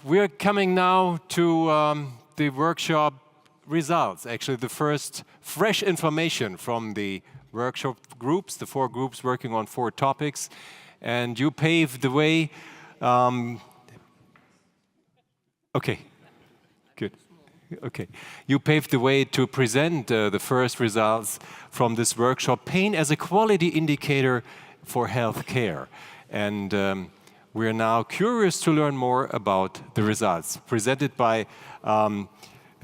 we're coming now to the workshop results. Actually, the first fresh information from the workshop groups, the 4 groups working on 4 topics. And you paved the way. Okay, good. Okay, you paved the way to present the first results from this workshop, pain as a quality indicator for healthcare. And we're now curious to learn more about the results, presented by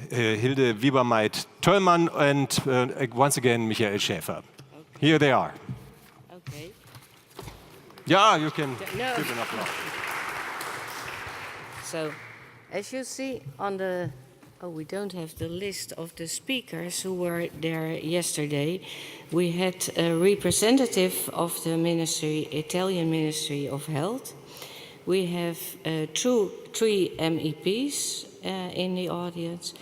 Hilde Wiebermeid-Töllmann and once again Michael Schäfer. Okay. Here they are. Okay. Yeah, you can give an applause. So, as you see on the, we don't have the list of the speakers who were there yesterday. We had a representative of the Ministry, Italian Ministry of Health. We have 3 MEPs in the audience,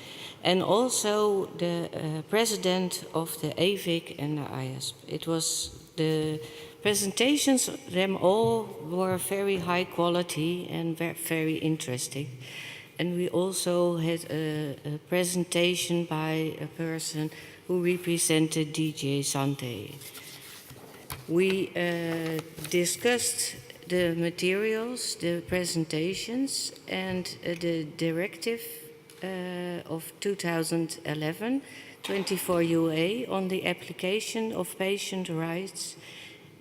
and also the president of the AVIC and the IASP. It was the presentations, them all were very high quality and very interesting. And we also had a presentation by a person who represented DJ Sante. We discussed the materials, the presentations, and the directive of 2011, 24 UA on the application of patient rights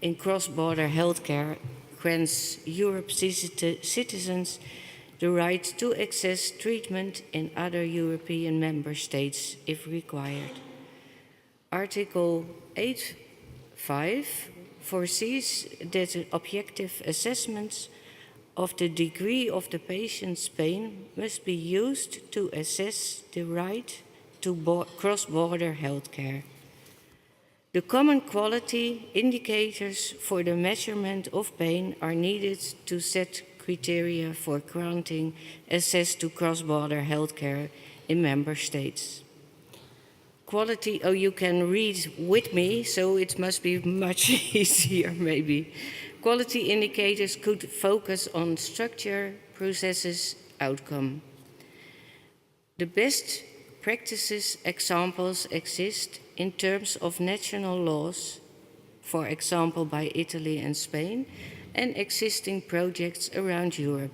in cross-border healthcare grants Europe citizens the right to access treatment in other European member states if required. Article 8.5 foresees that objective assessments of the degree of the patient's pain must be used to assess the right to cross-border healthcare. The common quality indicators for the measurement of pain are needed to set criteria for granting access to cross-border healthcare in member states. Quality, you can read with me, so it must be much easier maybe. Quality indicators could focus on structure, processes, outcome. The best practices examples exist in terms of national laws, for example by Italy and Spain, and existing projects around Europe.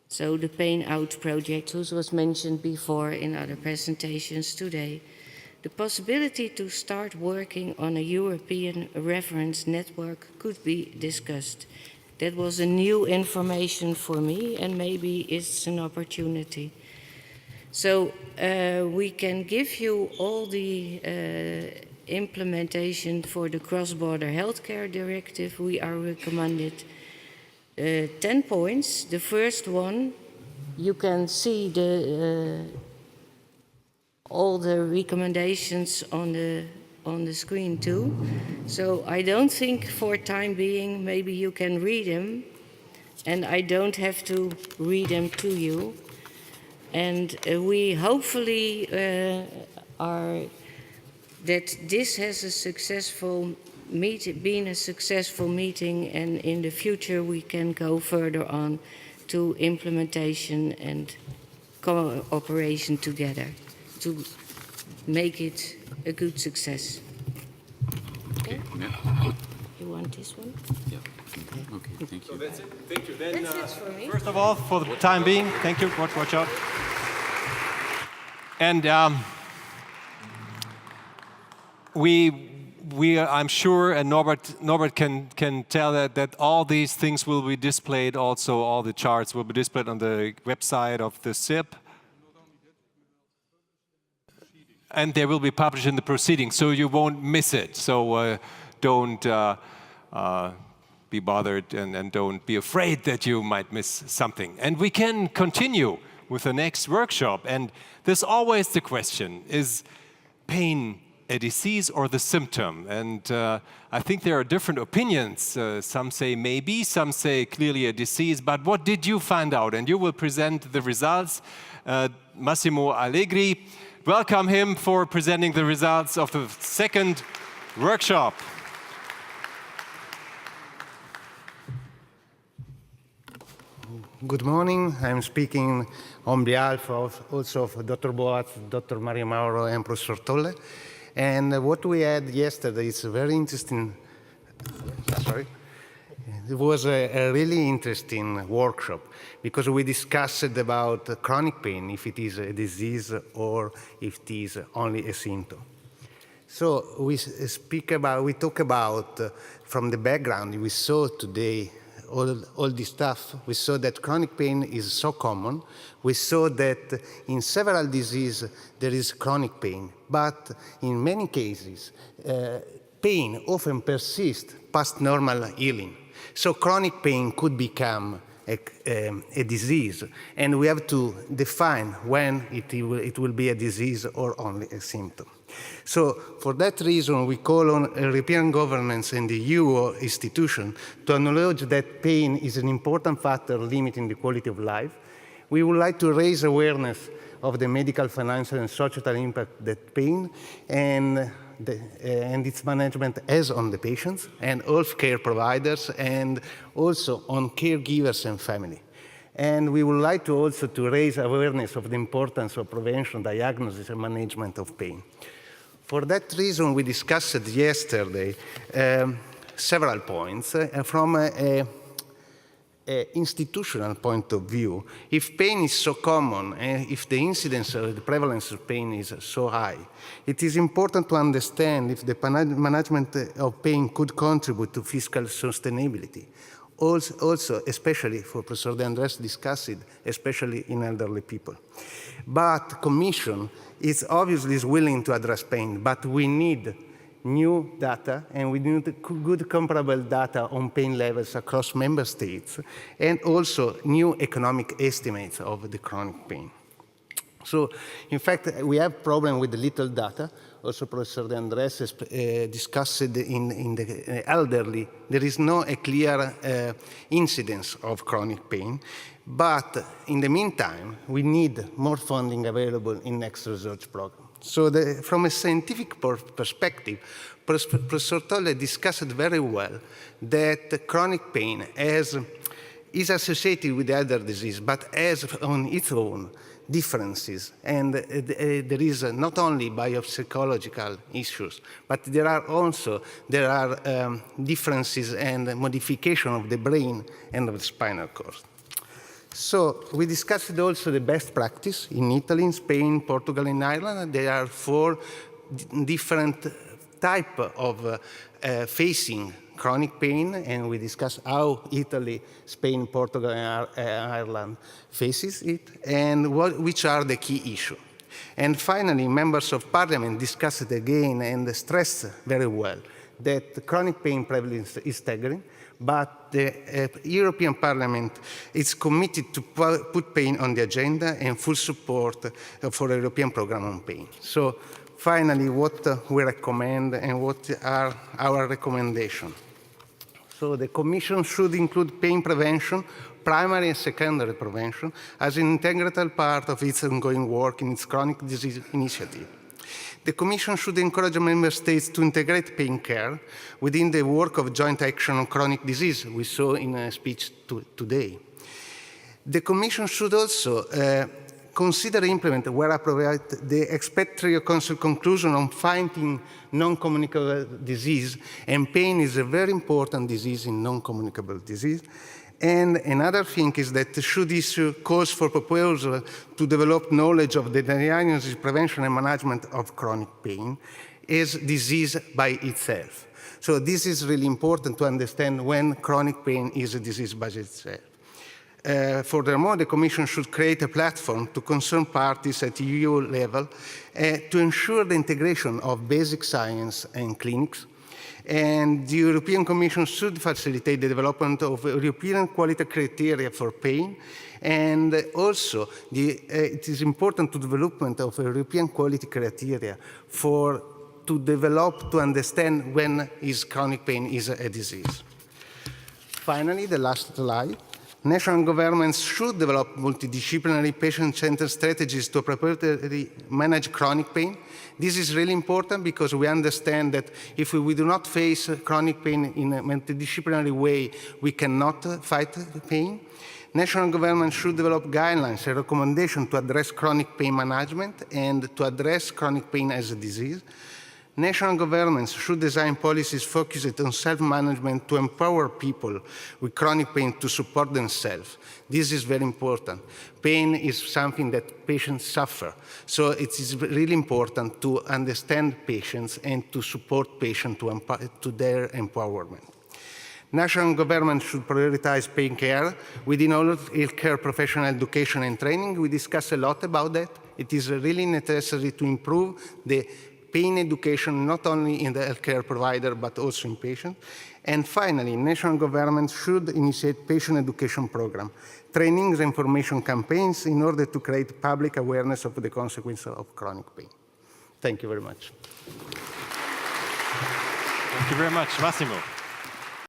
So the Pain Out project, which was mentioned before in other presentations today. The possibility to start working on a European reference network could be discussed. That was a new information for me, and maybe it's an opportunity. So we can give you all the implementation for the cross-border healthcare directive. We are recommended 10 points. The first one, you can see all the recommendations on the screen too. So I don't think for time being, maybe you can read them, and I don't have to read them to you. And we hopefully that this has a successful been a successful meeting, and in the future we can go further on to implementation and cooperation together to make it a good success. Okay? Yeah. You want this one? Yeah. Okay, thank you. So that's it. Thank you. Then, that's it for me. First of all, for the time being, thank you. Watch out. And I'm sure, and Norbert can tell that all these things will be displayed. Also, all the charts will be displayed on the website of the SIP, and they will be published in the proceedings, so you won't miss it. So don't be bothered, and don't be afraid that you might miss something. And we can continue with the next workshop. And there's always the question: is pain a disease or the symptom? And I think there are different opinions. Some say maybe, some say clearly a disease. But what did you find out? And you will present the results. Massimo Allegri, welcome him for presenting the results of the second workshop. Good morning. I'm speaking on behalf of also of Dr. Boaz, Dr. Mario Mauro, and Professor Tolle. And what we had yesterday is a very interesting, sorry. It was a really interesting workshop because we discussed about chronic pain, if it is a disease or if it is only a symptom. So we talk about from the background we saw today all this stuff. We saw that chronic pain is so common. We saw that in several diseases there is chronic pain, but in many cases pain often persists past normal healing. So chronic pain could become a disease, and we have to define when it will be a disease or only a symptom. So for that reason, we call on European governments and the EU institution to acknowledge that pain is an important factor limiting the quality of life. We would like to raise awareness of the medical, financial, and societal impact that pain and its management has on the patients and healthcare providers and also on caregivers and family. And we would like to also to raise awareness of the importance of prevention, diagnosis, and management of pain. For that reason, we discussed yesterday several points from an institutional point of view. If pain is so common, and if the incidence or the prevalence of pain is so high, it is important to understand if the management of pain could contribute to fiscal sustainability. Also, especially for Professor De Andres discussed, especially in elderly people. But Commission is obviously willing to address pain, but we need new data, and we need good comparable data on pain levels across member states, and also new economic estimates of the chronic pain. So, in fact, we have problem with the little data. Also, Professor De Andres discussed in the elderly. There is no a clear incidence of chronic pain, but in the meantime, we need more funding available in next research program. So from a scientific perspective, Professor Tolle discussed very well that chronic pain is associated with other disease, but has on its own differences. And there is not only biopsychological issues, but there are differences and modification of the brain and of the spinal cord. So we discussed also the best practice in Italy, in Spain, Portugal, and Ireland. There are 4 different types of facing chronic pain, and we discussed how Italy, Spain, Portugal, and Ireland faces it, and which are the key issues. And finally, members of parliament discussed again and stressed very well that chronic pain prevalence is staggering, but the European Parliament is committed to put pain on the agenda and full support for the European program on pain. So finally, what we recommend and what are our recommendations. So the Commission should include pain prevention, primary and secondary prevention, as an integral part of its ongoing work in its chronic disease initiative. The Commission should encourage member states to integrate pain care within the work of joint action on chronic disease we saw in a speech today. The Commission should also consider implement, where appropriate, the expected council conclusion on finding non-communicable disease, and pain is a very important disease in non-communicable disease. And another thing is that should issue calls for proposal to develop knowledge of the diagnosis, prevention, and management of chronic pain as disease by itself. So this is really important to understand when chronic pain is a disease by itself. Furthermore, the Commission should create a platform to concerned parties at EU level to ensure the integration of basic science and clinics. And the European Commission should facilitate the development of European quality criteria for pain. And also, it is important to development of European quality criteria to understand when chronic pain is a disease. Finally, the last slide. National governments should develop multidisciplinary patient-centered strategies to appropriately manage chronic pain. This is really important because we understand that if we do not face chronic pain in a multidisciplinary way, we cannot fight pain. National governments should develop guidelines and recommendations to address chronic pain management and to address chronic pain as a disease. National governments should design policies focused on self-management to empower people with chronic pain to support themselves. This is very important. Pain is something that patients suffer, so it is really important to understand patients and to support patients to their empowerment. National governments should prioritize pain care within all healthcare professional education and training. We discussed a lot about that. It is really necessary to improve the pain education, not only in the healthcare provider, but also in patients. And finally, national governments should initiate patient education programs, trainings and information campaigns in order to create public awareness of the consequences of chronic pain. Thank you very much. Thank you very much, Massimo.